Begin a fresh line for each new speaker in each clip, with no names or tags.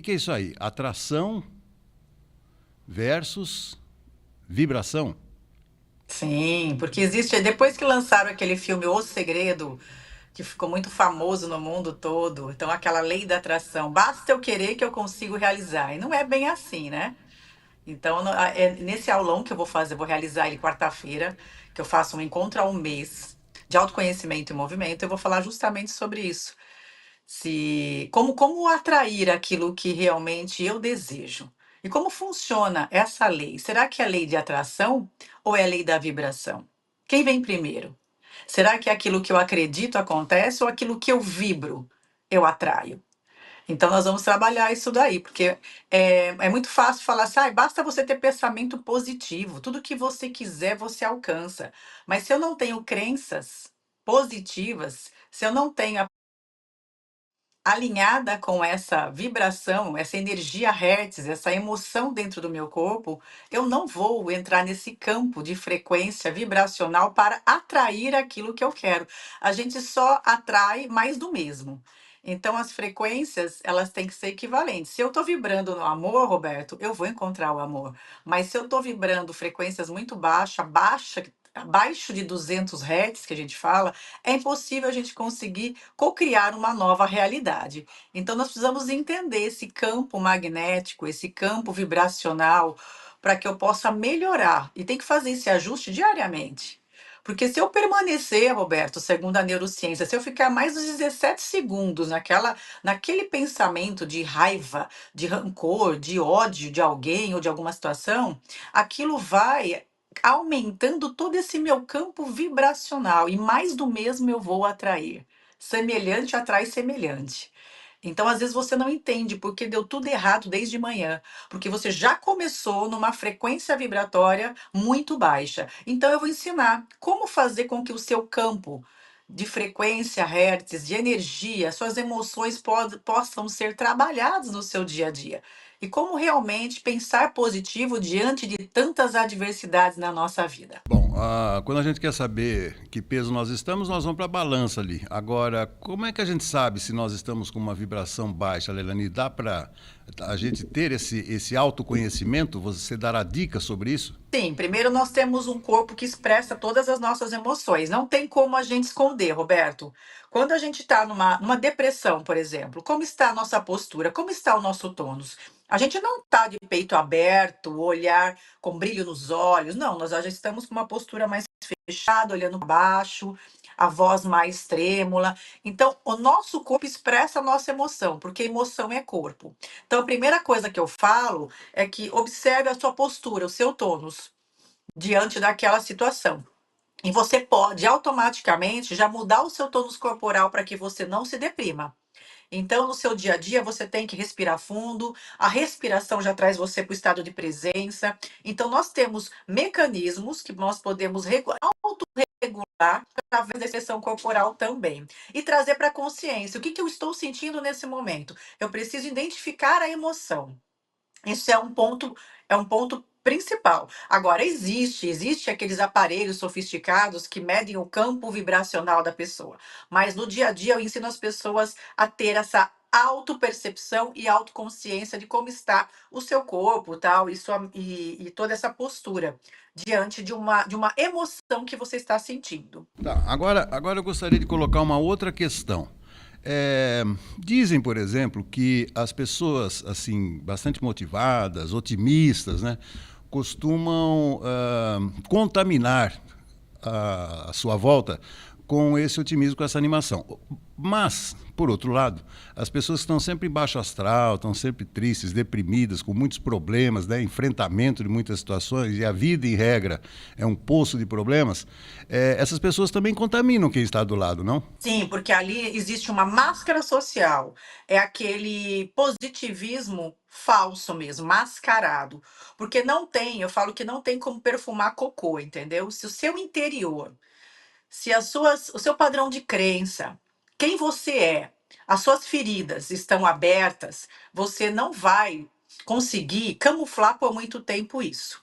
que é isso aí? Atração versus vibração?
Sim, porque existe. Depois que lançaram aquele filme O Segredo, que ficou muito famoso no mundo todo, então aquela lei da atração, basta eu querer que eu consigo realizar. E não é bem assim, né? Então, nesse aulão que eu vou fazer, eu vou realizar ele quarta-feira, que eu faço um encontro ao mês de autoconhecimento e movimento, eu vou falar justamente sobre isso. Se como atrair aquilo que realmente eu desejo. E como funciona essa lei? Será que é a lei de atração ou é a lei da vibração? Quem vem primeiro? Será que é aquilo que eu acredito acontece ou aquilo que eu vibro eu atraio? Então nós vamos trabalhar isso daí, porque é muito fácil falar assim, "Ai, basta você ter pensamento positivo, tudo que você quiser você alcança." Mas se eu não tenho crenças positivas, se eu não tenho alinhada com essa vibração, essa energia hertz, essa emoção dentro do meu corpo, eu não vou entrar nesse campo de frequência vibracional para atrair aquilo que eu quero. A gente só atrai mais do mesmo. Então, as frequências, elas têm que ser equivalentes. Se eu estou vibrando no amor, Roberto, eu vou encontrar o amor. Mas se eu estou vibrando frequências muito abaixo de 200 Hz, que a gente fala, é impossível a gente conseguir co-criar uma nova realidade. Então, nós precisamos entender esse campo magnético, esse campo vibracional, para que eu possa melhorar. E tem que fazer esse ajuste diariamente. Porque se eu permanecer, Roberto, segundo a neurociência, se eu ficar mais de 17 segundos naquele pensamento de raiva, de rancor, de ódio de alguém ou de alguma situação, aquilo vai aumentando todo esse meu campo vibracional e mais do mesmo eu vou atrair. Semelhante atrai semelhante. Então, às vezes, você não entende porque deu tudo errado desde manhã, porque você já começou numa frequência vibratória muito baixa. Então, eu vou ensinar como fazer com que o seu campo de frequência, hertz, de energia, suas emoções possam ser trabalhados no seu dia a dia. E como realmente pensar positivo diante de tantas adversidades na nossa vida.
Bom, quando a gente quer saber que peso nós estamos, nós vamos para a balança ali. Agora, como é que a gente sabe se nós estamos com uma vibração baixa, Leilani? Dá para a gente ter esse autoconhecimento? Você dará dicas sobre isso?
Sim, primeiro nós temos um corpo que expressa todas as nossas emoções. Não tem como a gente esconder, Roberto. Quando a gente está numa depressão, por exemplo, como está a nossa postura? Como está o nosso tônus? A gente não está de peito aberto, olhar com brilho nos olhos. Não, nós já estamos com uma postura mais fechada, olhando para baixo, a voz mais trêmula. Então, o nosso corpo expressa a nossa emoção, porque emoção é corpo. Então, a primeira coisa que eu falo é que observe a sua postura, o seu tônus diante daquela situação. E você pode automaticamente já mudar o seu tônus corporal para que você não se deprima. Então, no seu dia a dia, você tem que respirar fundo, a respiração já traz você para o estado de presença. Então, nós temos mecanismos que nós podemos autorregular através da expressão corporal também. E trazer para a consciência o que eu estou sentindo nesse momento. Eu preciso identificar a emoção. Isso é um ponto principal. Agora existe aqueles aparelhos sofisticados que medem o campo vibracional da pessoa, mas no dia a dia eu ensino as pessoas a ter essa autopercepção e autoconsciência de como está o seu corpo, tal, e toda essa postura diante de uma emoção que você está sentindo.
Tá, agora eu gostaria de colocar uma outra questão. Dizem, por exemplo, que as pessoas assim bastante motivadas, otimistas, né, costumam contaminar a sua volta com esse otimismo, com essa animação. Mas, por outro lado, as pessoas que estão sempre em baixo astral, estão sempre tristes, deprimidas, com muitos problemas, né, enfrentamento de muitas situações, e a vida, em regra, é um poço de problemas, essas pessoas também contaminam quem está do lado, não?
Sim, porque ali existe uma máscara social. É aquele positivismo falso mesmo, mascarado. Porque não tem, eu falo que não tem como perfumar cocô, entendeu? Se o seu interior, se o seu padrão de crença, quem você é, as suas feridas estão abertas, você não vai conseguir camuflar por muito tempo isso.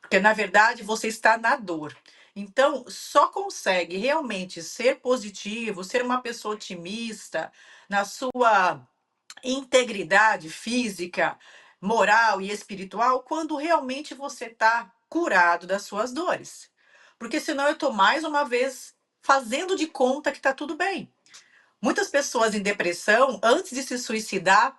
Porque, na verdade, você está na dor. Então, só consegue realmente ser positivo, ser uma pessoa otimista na sua integridade física, moral e espiritual quando realmente você está curado das suas dores. Porque senão eu estou mais uma vez fazendo de conta que está tudo bem. Muitas pessoas em depressão, antes de se suicidar,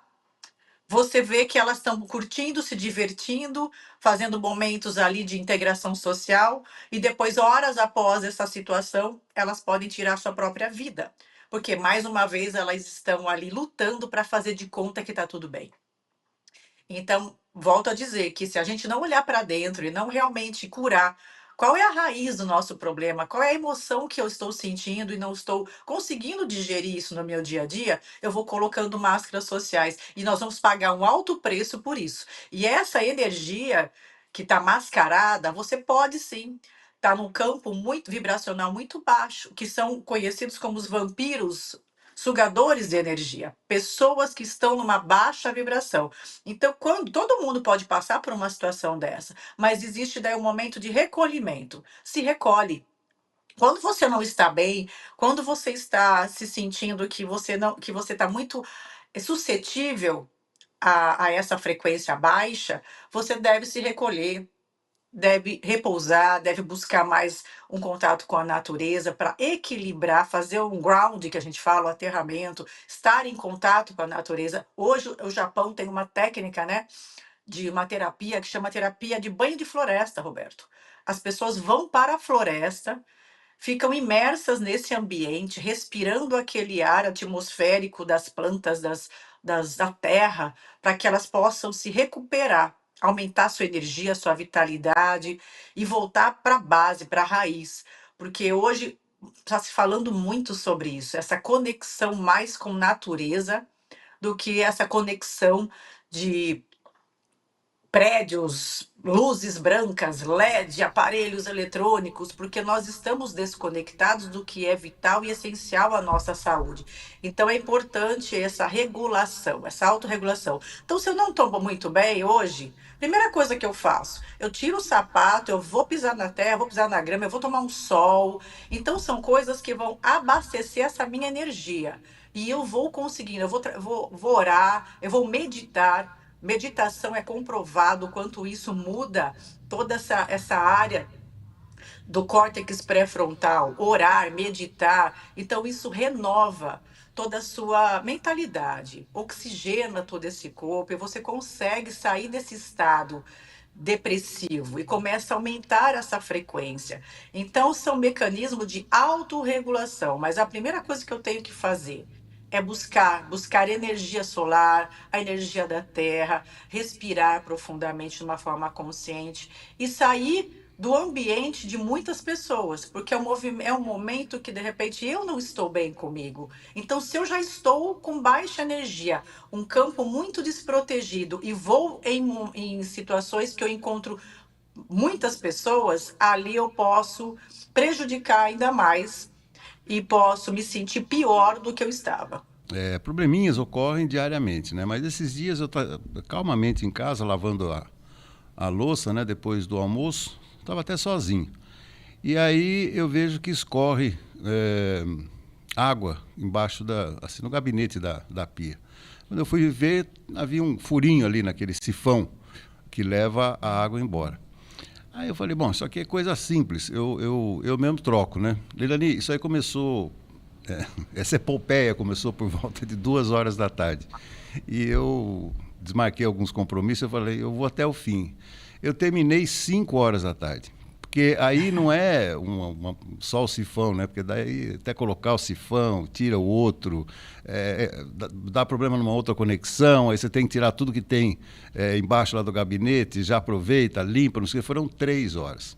você vê que elas estão curtindo, se divertindo, fazendo momentos ali de integração social, e depois, horas após essa situação, elas podem tirar sua própria vida. Porque, mais uma vez, elas estão ali lutando para fazer de conta que está tudo bem. Então, volto a dizer que se a gente não olhar para dentro e não realmente curar qual é a raiz do nosso problema, qual é a emoção que eu estou sentindo e não estou conseguindo digerir isso no meu dia a dia, eu vou colocando máscaras sociais e nós vamos pagar um alto preço por isso. E essa energia que está mascarada, você pode sim estar num campo muito vibracional muito baixo, que são conhecidos como os vampiros sugadores de energia, pessoas que estão numa baixa vibração. Então, quando todo mundo pode passar por uma situação dessa, mas existe daí um momento de recolhimento. Se recolhe. Quando você não está bem, quando você está se sentindo que você não, que você está muito suscetível a essa frequência baixa, você deve se recolher, deve repousar, deve buscar mais um contato com a natureza para equilibrar, fazer um ground, que a gente fala, o aterramento, estar em contato com a natureza. Hoje o Japão tem uma técnica, né, de uma terapia que chama terapia de banho de floresta, Roberto. As pessoas vão para a floresta, ficam imersas nesse ambiente, respirando aquele ar atmosférico das plantas, da terra, para que elas possam se recuperar, aumentar sua energia, sua vitalidade e voltar para a base, para a raiz. Porque hoje está se falando muito sobre isso, essa conexão mais com natureza do que essa conexão de prédios, luzes brancas, LED, aparelhos eletrônicos, porque nós estamos desconectados do que é vital e essencial à nossa saúde. Então é importante essa regulação, essa autorregulação. Então, se eu não tomo muito bem hoje, primeira coisa que eu faço, eu tiro o sapato, eu vou pisar na terra, vou pisar na grama, eu vou tomar um sol. Então, são coisas que vão abastecer essa minha energia. E eu vou conseguindo, vou orar, eu vou meditar. Meditação é comprovado o quanto isso muda toda essa área do córtex pré-frontal, orar, meditar. Então, isso renova toda a sua mentalidade, oxigena todo esse corpo e você consegue sair desse estado depressivo e começa a aumentar essa frequência. Então, são mecanismos de autorregulação, mas a primeira coisa que eu tenho que fazer é buscar energia solar, a energia da terra, respirar profundamente de uma forma consciente e sair do ambiente de muitas pessoas, porque é um momento que de repente eu não estou bem comigo. Então, se eu já estou com baixa energia, um campo muito desprotegido e vou em situações que eu encontro muitas pessoas, ali eu posso prejudicar ainda mais e posso me sentir pior do que eu estava.
Probleminhas ocorrem diariamente, né? Mas esses dias eu estava calmamente em casa, lavando a louça, né? Depois do almoço, estava até sozinho. E aí eu vejo que escorre água embaixo assim, no gabinete da pia. Quando eu fui ver, havia um furinho ali naquele sifão que leva a água embora. Aí eu falei, bom, isso aqui é coisa simples, eu mesmo troco, né? Leilani, isso aí começou, essa epopeia começou por volta de 2 horas da tarde. E eu desmarquei alguns compromissos, eu falei, eu vou até o fim. Eu terminei 5 horas da tarde. Porque aí não é só o sifão, né? Porque daí até colocar o sifão, tira o outro, dá problema numa outra conexão, aí você tem que tirar tudo que tem embaixo lá do gabinete, já aproveita, limpa, não sei o que, foram 3 horas.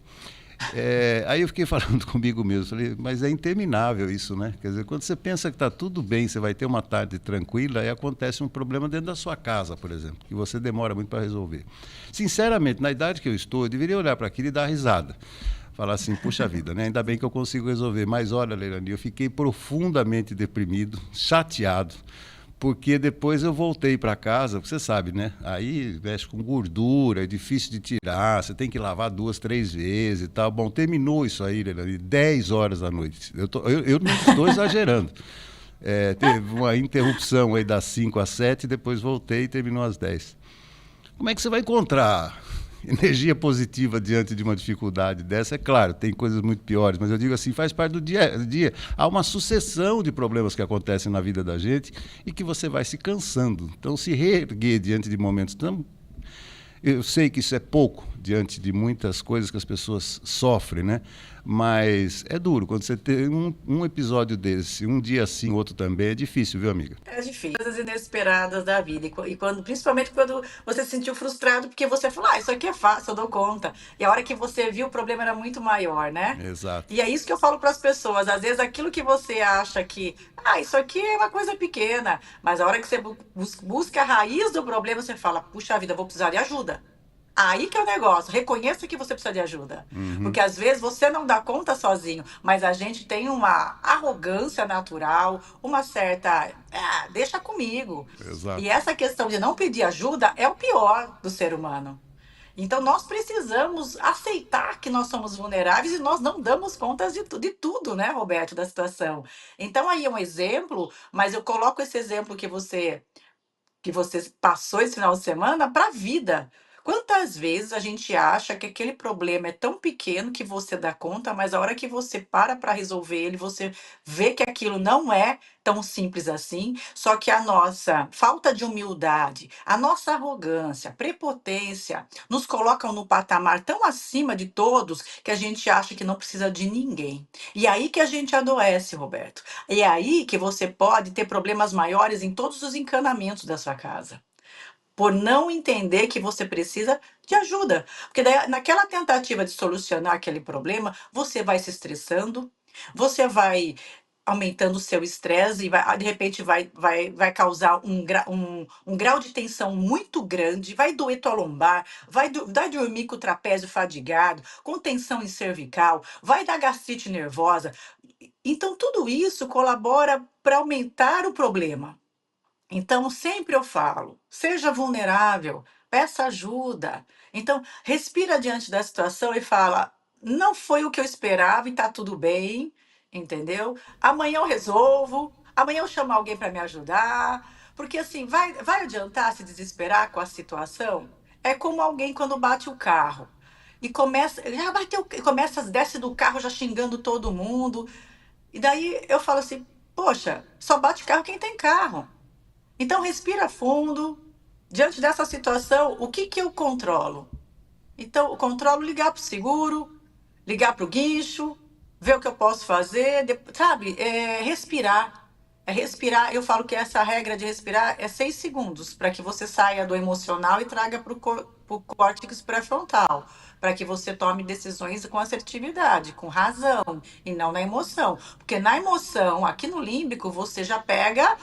Aí eu fiquei falando comigo mesmo, falei, mas é interminável isso, né? Quer dizer, quando você pensa que está tudo bem, você vai ter uma tarde tranquila, aí acontece um problema dentro da sua casa, por exemplo, que você demora muito para resolver. Sinceramente, na idade que eu estou, eu deveria olhar para aquilo e dar risada. Falar assim, puxa vida, né? Ainda bem que eu consigo resolver. Mas olha, Leilani, eu fiquei profundamente deprimido, chateado, porque depois eu voltei para casa, você sabe, né? Aí mexe com gordura, é difícil de tirar, você tem que lavar 2, 3 vezes e tal. Bom, terminou isso aí, Leilani, 10 horas da noite. Eu não estou exagerando. Teve uma interrupção aí das 5 às 7, depois voltei e terminou às 10. Como é que você vai encontrar energia positiva diante de uma dificuldade dessa? É claro, tem coisas muito piores, mas eu digo assim, faz parte do dia a dia. Há uma sucessão de problemas que acontecem na vida da gente e que você vai se cansando. Então, se reerguer diante de momentos tão... Eu sei que isso é pouco diante de muitas coisas que as pessoas sofrem, né? Mas é duro. Quando você tem um episódio desse, um dia assim, outro também, é difícil, viu, amiga?
É difícil. Coisas inesperadas da vida. E quando, principalmente quando você se sentiu frustrado, porque você falou, isso aqui é fácil, eu dou conta. E a hora que você viu, o problema era muito maior, né?
Exato.
E é isso que eu falo para as pessoas. Às vezes aquilo que você acha que, isso aqui é uma coisa pequena, mas a hora que você busca a raiz do problema, você fala, puxa vida, eu vou precisar de ajuda. Aí que é o negócio. Reconheça que você precisa de ajuda.
Uhum.
Porque às vezes você não dá conta sozinho, mas a gente tem uma arrogância natural, uma certa. Ah, deixa comigo. E
Exato.
essa questão de não pedir ajuda é o pior do ser humano. Então nós precisamos aceitar que nós somos vulneráveis e nós não damos conta de tudo, né, Roberto, da situação. Então aí é um exemplo, mas eu coloco esse exemplo que você passou esse final de semana para a vida. Quantas vezes a gente acha que aquele problema é tão pequeno que você dá conta, mas a hora que você para resolver ele, você vê que aquilo não é tão simples assim, só que a nossa falta de humildade, a nossa arrogância, prepotência, nos colocam no patamar tão acima de todos que a gente acha que não precisa de ninguém. E aí que a gente adoece, Roberto. E é aí que você pode ter problemas maiores em todos os encanamentos da sua casa. Por não entender que você precisa de ajuda. Porque daí, naquela tentativa de solucionar aquele problema, você vai se estressando, você vai aumentando o seu estresse e de repente vai causar um grau de tensão muito grande, vai doer tua lombar, vai dormir com o trapézio fadigado, com tensão em cervical, vai dar gastrite nervosa. Então, tudo isso colabora para aumentar o problema. Então, sempre eu falo, seja vulnerável, peça ajuda. Então, respira diante da situação e fala: não foi o que eu esperava e tá tudo bem, entendeu? Amanhã eu resolvo, amanhã eu chamo alguém para me ajudar. Porque assim, vai adiantar se desesperar com a situação? É como alguém quando bate o carro e já bateu, desce do carro já xingando todo mundo. E daí eu falo assim: poxa, só bate carro quem tem carro. Então, respira fundo. Diante dessa situação, o que que eu controlo? Então, eu controlo ligar para o seguro, ligar para o guincho, ver o que eu posso fazer, sabe? Respirar. É respirar. Eu falo que essa regra de respirar é 6 segundos para que você saia do emocional e traga para o córtex pré-frontal, para que você tome decisões com assertividade, com razão e não na emoção. Porque na emoção, aqui no límbico, você já pega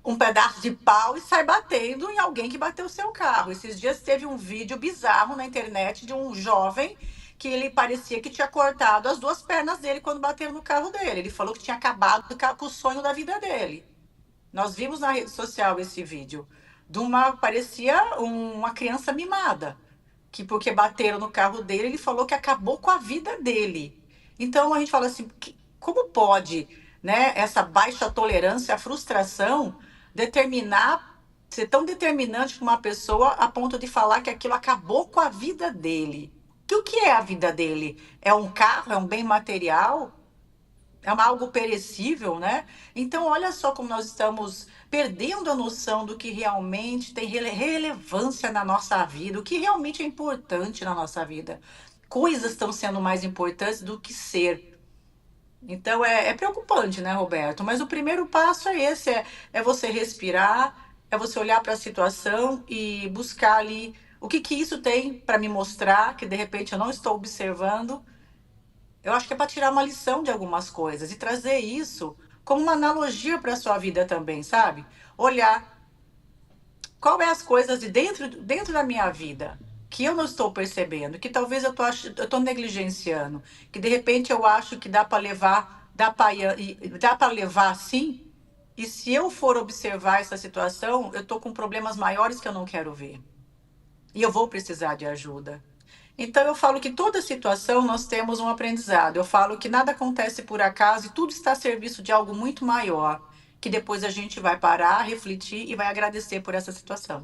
um pedaço de pau e sai batendo em alguém que bateu o seu carro. Esses dias teve um vídeo bizarro na internet de um jovem que ele parecia que tinha cortado as duas pernas dele quando bateu no carro dele. Ele falou que tinha acabado com o sonho da vida dele. Nós vimos na rede social esse vídeo parecia uma criança mimada, que porque bateram no carro dele, ele falou que acabou com a vida dele. Então a gente fala assim, como pode, né, essa baixa tolerância à frustração ser tão determinante para uma pessoa a ponto de falar que aquilo acabou com a vida dele? Que o que é a vida dele? É um carro? É um bem material? É algo perecível, né? Então, olha só como nós estamos perdendo a noção do que realmente tem relevância na nossa vida, o que realmente é importante na nossa vida. Coisas estão sendo mais importantes do que ser. Então, é preocupante, né, Roberto? Mas o primeiro passo é esse: é você respirar, é você olhar para a situação e buscar ali o que que isso tem para me mostrar, que de repente eu não estou observando. Eu acho que é para tirar uma lição de algumas coisas e trazer isso como uma analogia para a sua vida também, sabe? Olhar qual é as coisas de dentro da minha vida que eu não estou percebendo, que talvez eu tô negligenciando, que de repente eu acho que dá para levar, dá para levar assim, e se eu for observar essa situação, eu tô com problemas maiores que eu não quero ver. E eu vou precisar de ajuda. Então eu falo que toda situação nós temos um aprendizado. Eu falo que nada acontece por acaso e tudo está a serviço de algo muito maior. que depois a gente vai parar, refletir e vai agradecer por essa situação.